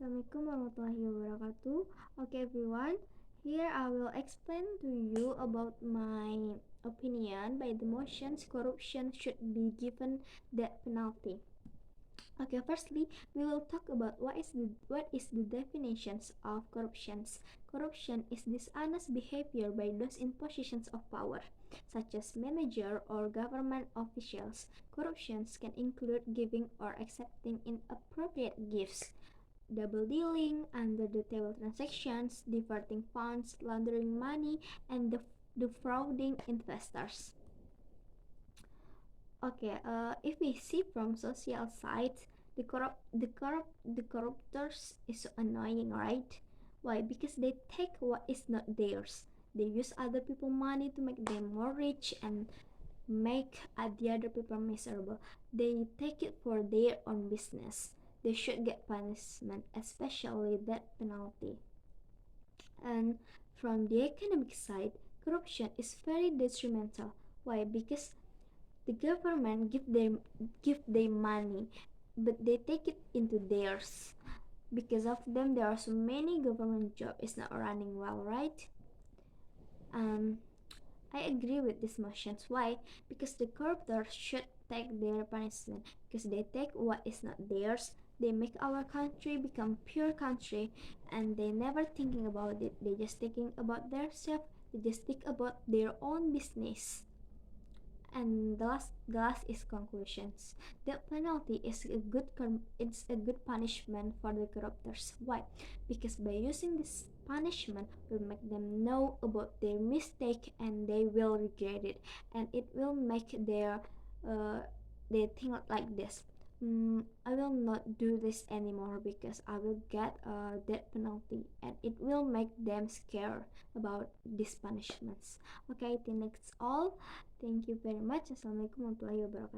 Assalamualaikum warahmatullahi wabarakatuh. Okay everyone, here I will explain to you about my opinion by the motions corruption should be given death penalty. Okay, firstly, we will talk about what is the definitions of corruptions. Corruption is dishonest behavior by those in positions of power, such as manager or government officials. Corruptions can include giving or accepting inappropriate gifts, double dealing, under the table transactions, diverting funds, laundering money, and defrauding investors. Okay, if we see from social side, the corruptors is so annoying, right? Why? Because they take what is not theirs. They use other people money to make them more rich and make the other people miserable. They take it for their own business. They should get punishment, especially death penalty. And from the economic side, corruption is very detrimental. Why? Because the government give them money, but they take it into theirs. Because of them, there are so many government job is not running well, right? Um, I agree with these motions. Why? Because the corruptors should take their punishment. Because they take what is not theirs. They make our country become pure country, and they never thinking about it. They just thinking about their self. They just think about their own business. And the last is conclusions. The penalty is it's a good punishment for the corruptors. Why? Because by using this punishment will make them know about their mistake and they will regret it, and it will make they think like this. I will not do this anymore because I will get a death penalty, and it will make them scared about these punishments. Okay, I think that's all. Thank you very much. Assalamualaikum warahmatullahi wabarakatuh.